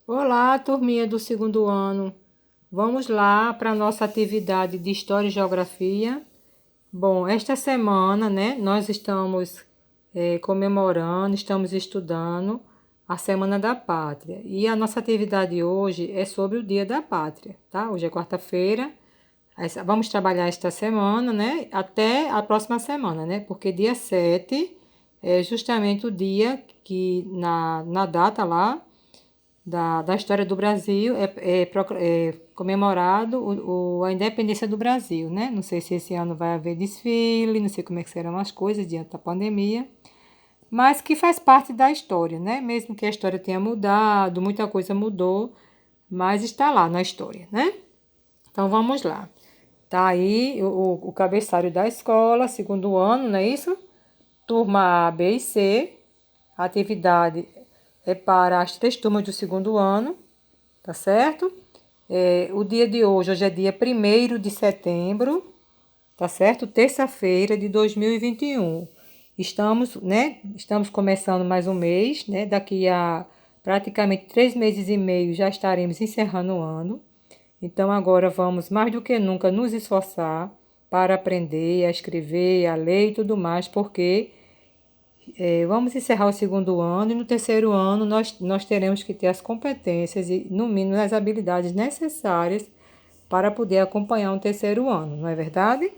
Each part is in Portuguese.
Olá, turminha do segundo ano. Vamos lá para a nossa atividade de História e Geografia. Bom, esta semana, né, nós estamos comemorando, estamos estudando a Semana da Pátria. E a nossa atividade hoje é sobre o Dia da Pátria, tá? Hoje é quarta-feira. Vamos trabalhar esta semana, né, até a próxima semana, né? Porque dia 7 é justamente o dia que, na data lá, da história do Brasil é comemorado a independência do Brasil, né? Não sei se esse ano vai haver desfile, não sei como é que serão as coisas diante da pandemia, mas que faz parte da história, né? Mesmo que a história tenha mudado, muita coisa mudou, mas está lá na história, né? Então vamos lá. Tá aí o cabeçalho da escola, segundo ano, não é isso? Turma A, B e C. A atividade é para as três turmas do segundo ano, tá certo? O dia de hoje é dia 1º de setembro, tá certo? Terça-feira de 2021. Estamos, né? Estamos começando mais um mês, né? Daqui a praticamente 3 meses e meio já estaremos encerrando o ano. Então agora vamos mais do que nunca nos esforçar para aprender a escrever, a ler e tudo mais, porque vamos encerrar o segundo ano e no terceiro ano nós teremos que ter as competências e, no mínimo, as habilidades necessárias para poder acompanhar um terceiro ano, não é verdade?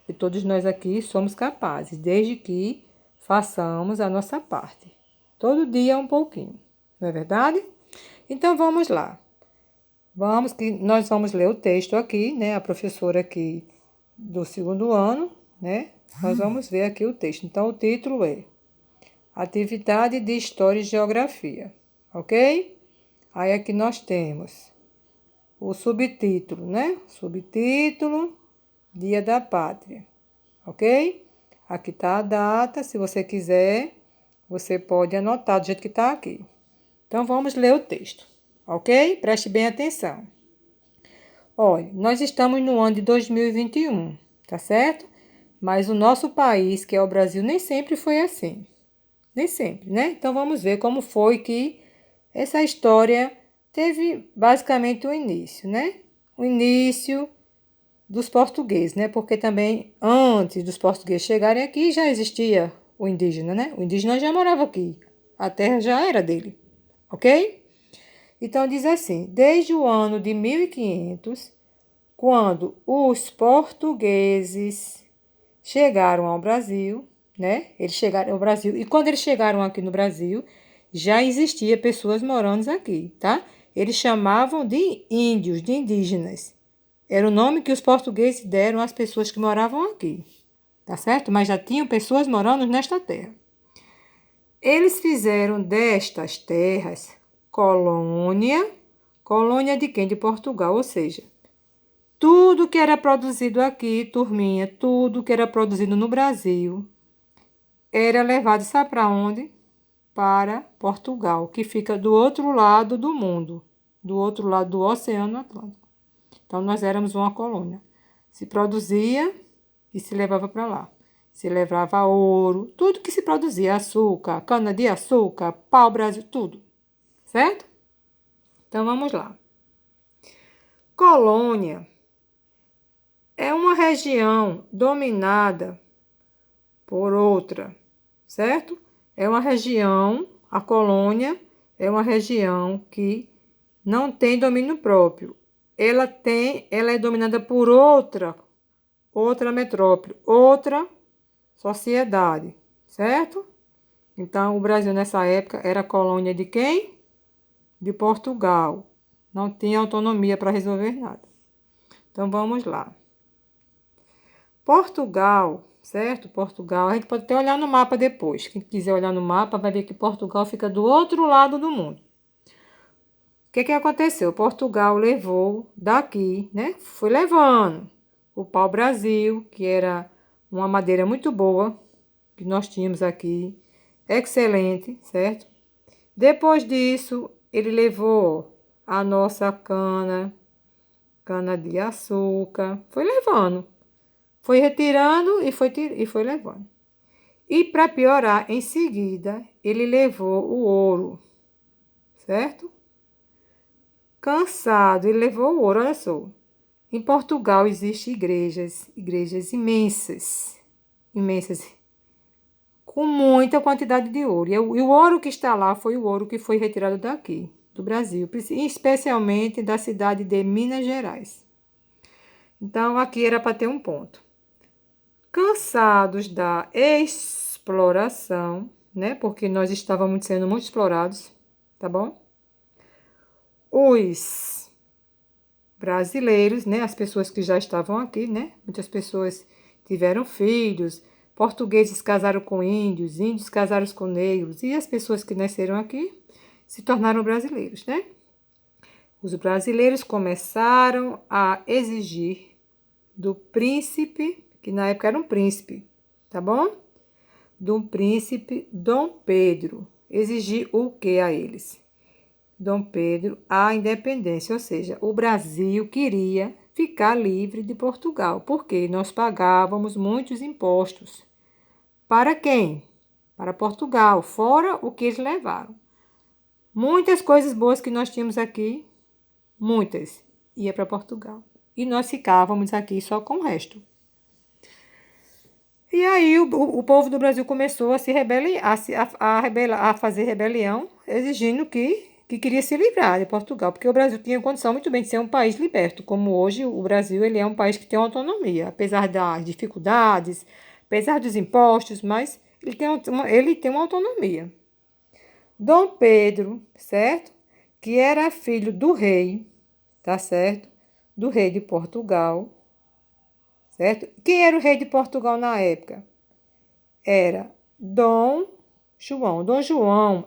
E todos nós aqui somos capazes, desde que façamos a nossa parte. Todo dia um pouquinho, não é verdade? Então vamos lá. Nós vamos ler o texto aqui, né? A professora aqui do segundo ano, né? Nós vamos ver aqui o texto. Então o título é Atividade de História e Geografia, ok? Aí aqui nós temos o subtítulo, né? Subtítulo, Dia da Pátria, ok? Aqui está a data, se você quiser, você pode anotar do jeito que está aqui. Então vamos ler o texto, ok? Preste bem atenção. Olha, nós estamos no ano de 2021, tá certo? Mas o nosso país, que é o Brasil, nem sempre foi assim. Nem sempre, né? Então vamos ver como foi que essa história teve basicamente o início, né? O início dos portugueses, né? Porque também antes dos portugueses chegarem aqui já existia o indígena, né? O indígena já morava aqui. A terra já era dele, ok? Então diz assim: desde o ano de 1500, quando os portugueses chegaram ao Brasil, né? Eles chegaram ao Brasil. E quando eles chegaram aqui no Brasil, já existia pessoas morando aqui, tá? Eles chamavam de índios, de indígenas. Era o nome que os portugueses deram às pessoas que moravam aqui, tá certo? Mas já tinham pessoas morando nesta terra. Eles fizeram destas terras colônia, colônia de quem? De Portugal, ou seja, tudo que era produzido aqui, turminha, tudo que era produzido no Brasil, era levado, sabe para onde? Para Portugal, que fica do outro lado do mundo, do outro lado do Oceano Atlântico. Então, nós éramos uma colônia. Se produzia e se levava para lá. Se levava ouro, tudo que se produzia, açúcar, cana-de-açúcar, pau-brasil, tudo. Certo? Então, vamos lá. Colônia é uma região dominada por outra, certo? É uma região, a colônia é uma região que não tem domínio próprio. Ela é dominada por outra metrópole, outra sociedade, certo? Então, o Brasil nessa época era colônia de quem? De Portugal. Não tinha autonomia para resolver nada. Então, vamos lá. Portugal, certo? Portugal, a gente pode até olhar no mapa depois. Quem quiser olhar no mapa vai ver que Portugal fica do outro lado do mundo. O que aconteceu? Portugal levou daqui, né? Foi levando o pau-brasil, que era uma madeira muito boa, que nós tínhamos aqui, excelente, certo? Depois disso, ele levou a nossa cana de açúcar, foi levando. Foi retirando e foi levando. E para piorar, em seguida, ele levou o ouro, certo? Cansado, ele levou o ouro, olha só. Em Portugal existem igrejas imensas, imensas, com muita quantidade de ouro. E o ouro que está lá foi o ouro que foi retirado daqui, do Brasil, especialmente da cidade de Minas Gerais. Então, aqui era para ter um ponto. Cansados da exploração, né? Porque nós estávamos sendo muito explorados, tá bom? Os brasileiros, né? As pessoas que já estavam aqui, né? Muitas pessoas tiveram filhos, portugueses casaram com índios, índios casaram com negros, e as pessoas que nasceram aqui se tornaram brasileiros, né? Os brasileiros começaram a exigir do príncipe, que na época era um príncipe, tá bom? Do príncipe Dom Pedro. Exigir o que a eles? Dom Pedro a independência, ou seja, o Brasil queria ficar livre de Portugal, porque nós pagávamos muitos impostos. Para quem? Para Portugal, fora o que eles levaram. Muitas coisas boas que nós tínhamos aqui, muitas, ia para Portugal. E nós ficávamos aqui só com o resto. E aí o povo do Brasil começou a se a fazer rebelião, exigindo que queria se livrar de Portugal, porque o Brasil tinha condição muito bem de ser um país liberto, como hoje o Brasil ele é um país que tem autonomia, apesar das dificuldades, apesar dos impostos, mas ele tem uma autonomia. Dom Pedro, certo? Que era filho do rei, tá certo? Do rei de Portugal, certo? Quem era o rei de Portugal na época? Era Dom João. Dom João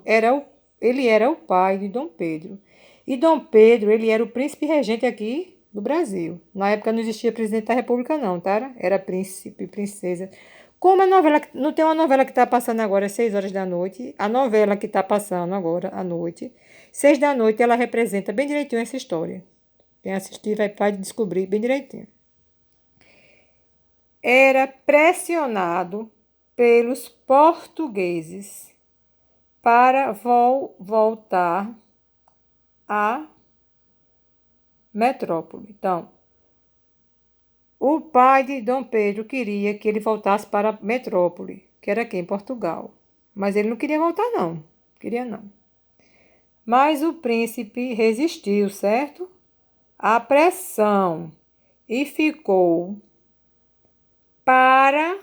ele era o pai de Dom Pedro. E Dom Pedro, ele era o príncipe regente aqui do Brasil. Na época não existia presidente da República não, tá? Era príncipe, princesa. Como a novela, não tem uma novela que está passando agora às 6 horas da noite, a novela que está passando agora à noite, 6 da noite, ela representa bem direitinho essa história. Quem assistir vai descobrir bem direitinho. Era pressionado pelos portugueses para voltar à metrópole. Então, o pai de Dom Pedro queria que ele voltasse para a metrópole, que era aqui em Portugal. Mas ele não queria voltar, não. Queria não. Mas o príncipe resistiu, certo? À pressão e ficou para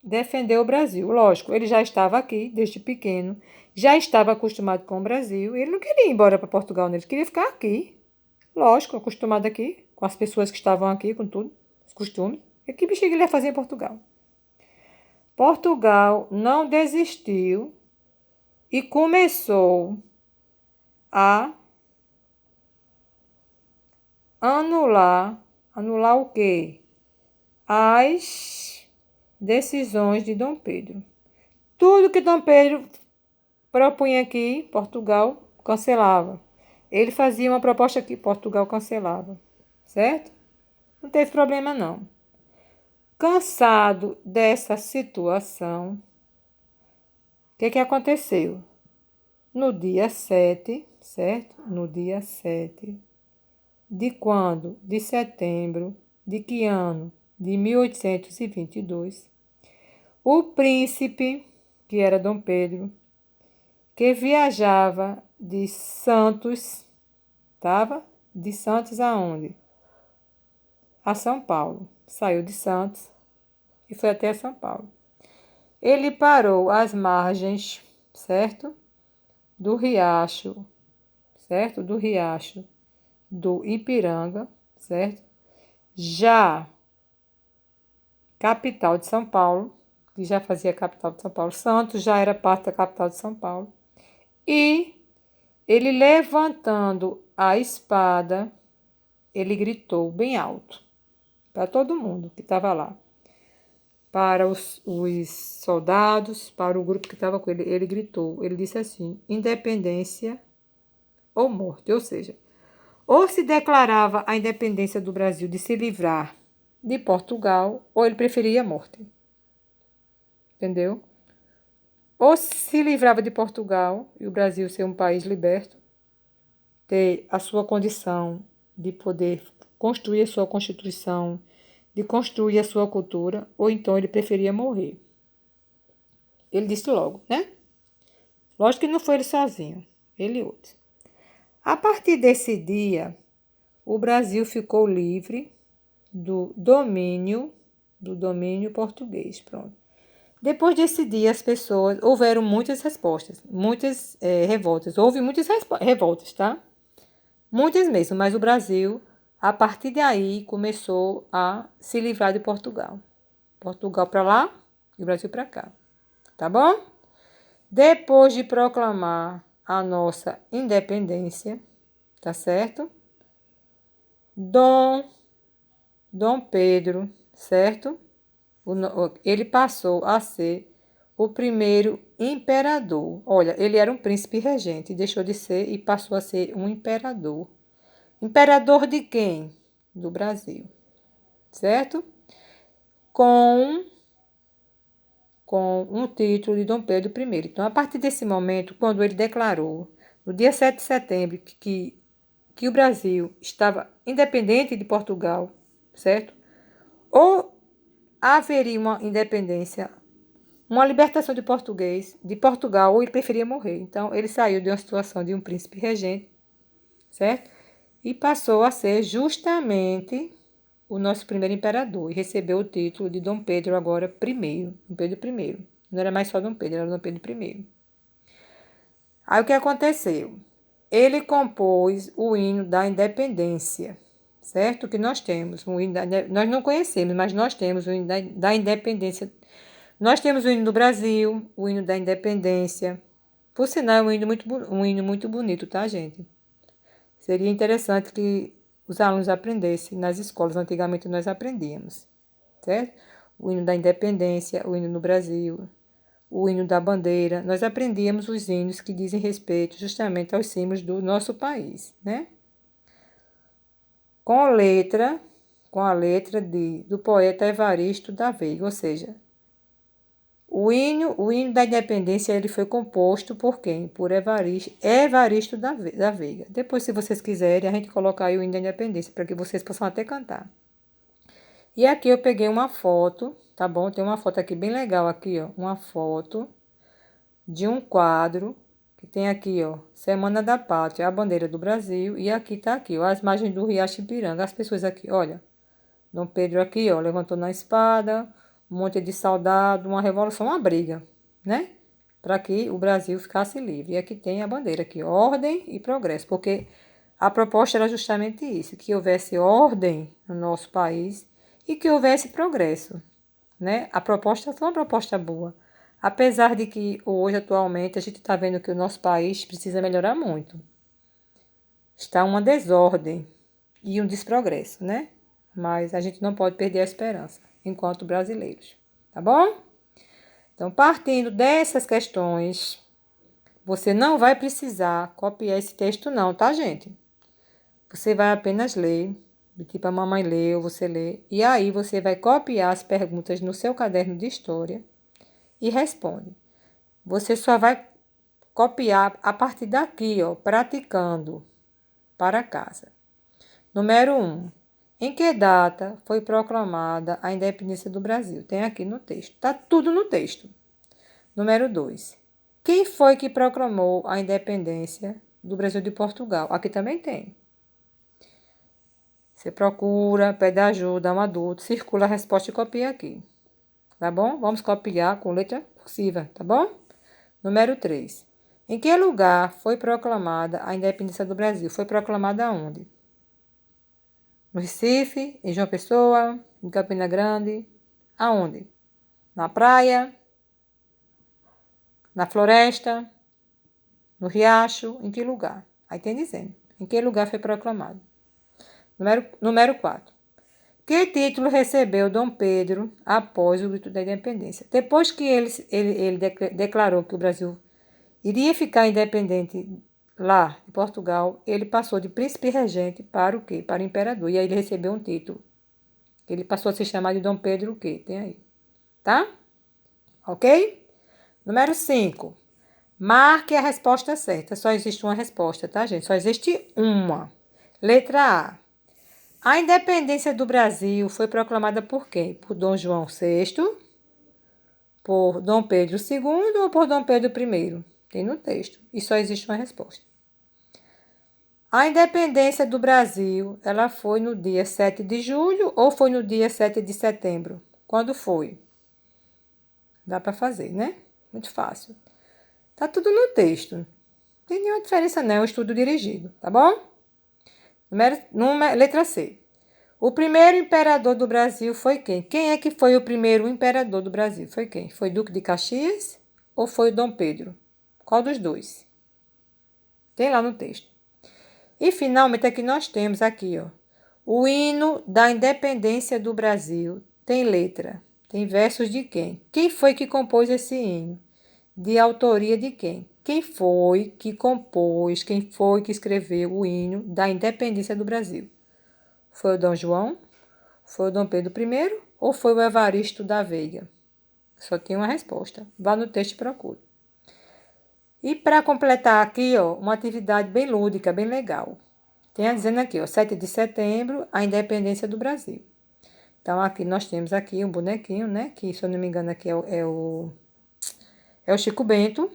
defender o Brasil. Lógico, ele já estava aqui desde pequeno, já estava acostumado com o Brasil, ele não queria ir embora para Portugal, ele queria ficar aqui. Lógico, acostumado aqui, com as pessoas que estavam aqui, com tudo, os costumes. E que bexiga ele ia fazer em Portugal? Portugal não desistiu e começou a anular o quê? As decisões de Dom Pedro. Tudo que Dom Pedro propunha aqui, Portugal cancelava. Ele fazia uma proposta aqui, Portugal cancelava. Certo? Não teve problema, não. Cansado dessa situação, o que aconteceu? No dia 7, certo? No dia 7 de quando? De setembro. De que ano? De 1822. O príncipe, que era Dom Pedro, que viajava de Santos, estava de Santos aonde? A São Paulo. Saiu de Santos e foi até São Paulo. Ele parou às margens, certo? Do riacho, certo? Do riacho do Ipiranga, certo? Já capital de São Paulo, que já fazia capital de São Paulo, Santos já era parte da capital de São Paulo. E ele levantando a espada, ele gritou bem alto para todo mundo que estava lá. Para os soldados, para o grupo que estava com ele, ele gritou, ele disse assim, independência ou morte, ou seja, ou se declarava a independência do Brasil de se livrar de Portugal, ou ele preferia a morte. Entendeu? Ou se livrava de Portugal e o Brasil ser um país liberto, ter a sua condição de poder construir a sua Constituição, de construir a sua cultura, ou então ele preferia morrer. Ele disse logo, né? Lógico que não foi ele sozinho, ele e outros. A partir desse dia, o Brasil ficou livre do domínio português. Pronto. Depois desse dia, as pessoas houveram muitas respostas, muitas revoltas. Houve muitas revoltas, tá? Muitas mesmo, mas o Brasil, a partir daí, começou a se livrar de Portugal. Portugal para lá e o Brasil para cá. Tá bom? Depois de proclamar a nossa independência, tá certo? Dom Pedro, certo? Ele passou a ser o primeiro imperador. Olha, ele era um príncipe regente, deixou de ser e passou a ser um imperador. Imperador de quem? Do Brasil, certo? Com um título de Dom Pedro I. Então, a partir desse momento, quando ele declarou, no dia 7 de setembro, que o Brasil estava independente de Portugal, certo? Ou haveria uma independência, uma libertação de Portugal, ou ele preferia morrer. Então, ele saiu de uma situação de um príncipe regente, certo? E passou a ser justamente o nosso primeiro imperador, e recebeu o título de Dom Pedro agora I, Dom Pedro I. Não era mais só Dom Pedro, era Dom Pedro I. Aí o que aconteceu? Ele compôs o hino da independência, certo? Que nós temos, nós não conhecemos, mas nós temos o hino da independência. Nós temos o hino do Brasil, o hino da independência. Por sinal, é um hino muito bonito, tá, gente? Seria interessante que os alunos aprendessem nas escolas. Antigamente nós aprendíamos, certo? O hino da independência, o hino no Brasil, o hino da bandeira. Nós aprendíamos os hinos que dizem respeito justamente aos símbolos do nosso país, né? Com a letra do poeta Evaristo da Veiga, ou seja, o hino da independência ele foi composto por quem? Por Evaristo da Veiga. Depois, se vocês quiserem, a gente coloca aí o hino da independência, para que vocês possam até cantar. E aqui eu peguei uma foto, tá bom? Tem uma foto aqui bem legal aqui, ó. Uma foto de um quadro que tem aqui, ó, Semana da Pátria, a bandeira do Brasil. E aqui tá aqui, ó, as margens do Riacho Ipiranga. As pessoas aqui, olha. Dom Pedro aqui, ó, levantou na espada, um monte de soldado, uma revolução, uma briga, né? Para que o Brasil ficasse livre. E aqui tem a bandeira aqui, ordem e progresso, porque a proposta era justamente isso, que houvesse ordem no nosso país e que houvesse progresso, né? A proposta foi uma proposta boa. Apesar de que hoje, atualmente, a gente está vendo que o nosso país precisa melhorar muito. Está uma desordem e um desprogresso, né? Mas a gente não pode perder a esperança, enquanto brasileiros, tá bom? Então, partindo dessas questões, você não vai precisar copiar esse texto não, tá, gente? Você vai apenas ler, tipo a mamãe leu, você lê, e aí você vai copiar as perguntas no seu caderno de história e responde. Você só vai copiar a partir daqui, ó, praticando para casa. Número 1. Em que data foi proclamada a independência do Brasil? Tem aqui no texto. Está tudo no texto. Número 2. Quem foi que proclamou a independência do Brasil de Portugal? Aqui também tem. Você procura, pede ajuda a um adulto, circula a resposta e copia aqui. Tá bom? Vamos copiar com letra cursiva, tá bom? Número 3. Em que lugar foi proclamada a independência do Brasil? Foi proclamada onde? No Recife, em João Pessoa, em Campina Grande. Aonde? Na praia, na floresta, no riacho, em que lugar? Aí tem dizendo, em que lugar foi proclamado. Número 4. Que título recebeu Dom Pedro após o grito da independência? Depois que ele declarou que o Brasil iria ficar independente lá de Portugal, ele passou de príncipe regente para o quê? Para o imperador. E aí ele recebeu um título. Ele passou a se chamar de Dom Pedro o quê? Tem aí. Tá? Ok? Número 5. Marque a resposta certa. Só existe uma resposta, tá, gente? Só existe uma. Letra A. A independência do Brasil foi proclamada por quem? Por Dom João VI, por Dom Pedro II ou por Dom Pedro I? Tem no texto. E só existe uma resposta. A independência do Brasil, ela foi no dia 7 de julho ou foi no dia 7 de setembro? Quando foi? Dá para fazer, né? Muito fácil. Tá tudo no texto. Não tem nenhuma diferença não, é um estudo dirigido, tá bom? Letra C. O primeiro imperador do Brasil foi quem? Quem é que foi o primeiro imperador do Brasil? Foi quem? Foi Duque de Caxias ou foi Dom Pedro? Qual dos dois? Tem lá no texto. E finalmente aqui nós temos aqui, ó, o hino da independência do Brasil. Tem letra, tem versos de quem? Quem foi que compôs esse hino? De autoria de quem? Quem foi que compôs, quem foi que escreveu o hino da independência do Brasil? Foi o Dom João? Foi o Dom Pedro I? Ou foi o Evaristo da Veiga? Só tem uma resposta. Vá no texto e procure. E para completar aqui, ó, uma atividade bem lúdica, bem legal. Tem dizendo aqui, ó, 7 de setembro, a independência do Brasil. Então, aqui nós temos aqui um bonequinho, né? Que, se eu não me engano, aqui é o Chico Bento,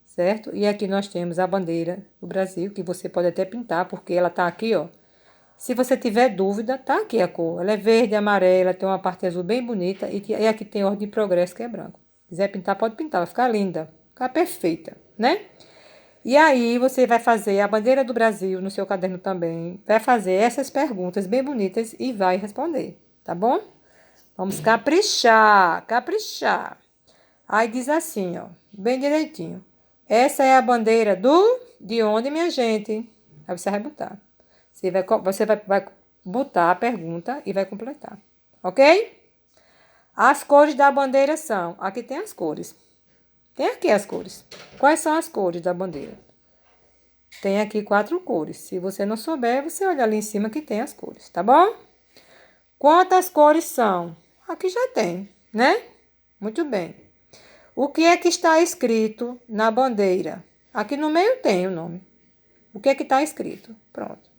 certo? E aqui nós temos a bandeira do Brasil, que você pode até pintar, porque ela tá aqui, ó. Se você tiver dúvida, tá aqui a cor. Ela é verde, amarela, tem uma parte azul bem bonita. E aqui tem ordem de progresso, que é branco. Se quiser pintar, pode pintar, vai ficar linda. Ficar perfeita, né? E aí você vai fazer a bandeira do Brasil no seu caderno também. Vai fazer essas perguntas bem bonitas e vai responder, tá bom? Vamos caprichar, caprichar. Aí diz assim, ó, bem direitinho. Essa é a bandeira de onde, minha gente? Aí você vai botar. Você vai botar a pergunta e vai completar, ok? As cores da bandeira são... Aqui tem as cores. Tem aqui as cores. Quais são as cores da bandeira? Tem aqui 4 cores. Se você não souber, você olha ali em cima que tem as cores, tá bom? Quantas cores são? Aqui já tem, né? Muito bem. O que é que está escrito na bandeira? Aqui no meio tem o nome. O que é que está escrito? Pronto.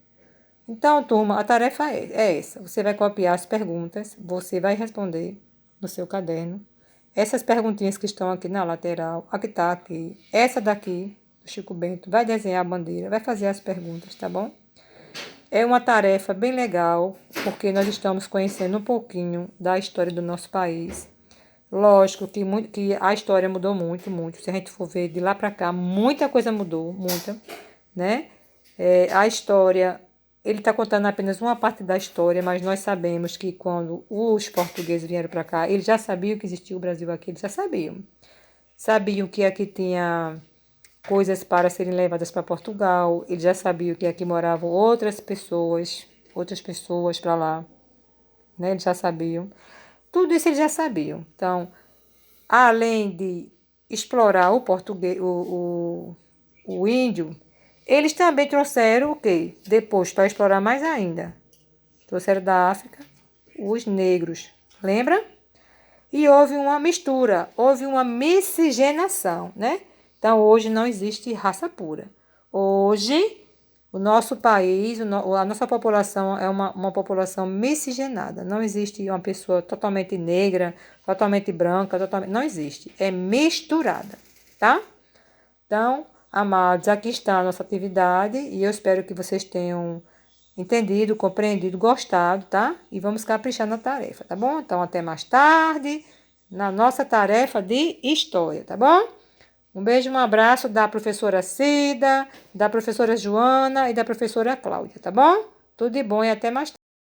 Então, turma, a tarefa é essa. Você vai copiar as perguntas, você vai responder no seu caderno. Essas perguntinhas que estão aqui na lateral, a que está aqui, essa daqui, do Chico Bento, vai desenhar a bandeira, vai fazer as perguntas, tá bom? É uma tarefa bem legal, porque nós estamos conhecendo um pouquinho da história do nosso país. Lógico que a história mudou muito, muito. Se a gente for ver de lá para cá, muita coisa mudou, muita, né? A história... Ele está contando apenas uma parte da história, mas nós sabemos que quando os portugueses vieram para cá, eles já sabiam que existia o Brasil aqui, eles já sabiam. Sabiam que aqui tinha coisas para serem levadas para Portugal, eles já sabiam que aqui moravam outras pessoas para lá, né? Eles já sabiam. Tudo isso eles já sabiam. Então, além de explorar o português, o índio, eles também trouxeram o quê? Depois, para explorar mais ainda. Trouxeram da África os negros. Lembra? E houve uma mistura, houve uma miscigenação, né? Então, hoje não existe raça pura. Hoje, o nosso país, a nossa população é uma população miscigenada. Não existe uma pessoa totalmente negra, totalmente branca, não existe. É misturada, tá? Então, amados, aqui está a nossa atividade e eu espero que vocês tenham entendido, compreendido, gostado, tá? E vamos caprichar na tarefa, tá bom? Então, até mais tarde na nossa tarefa de história, tá bom? Um beijo, um abraço da professora Cida, da professora Joana e da professora Cláudia, tá bom? Tudo de bom e até mais tarde.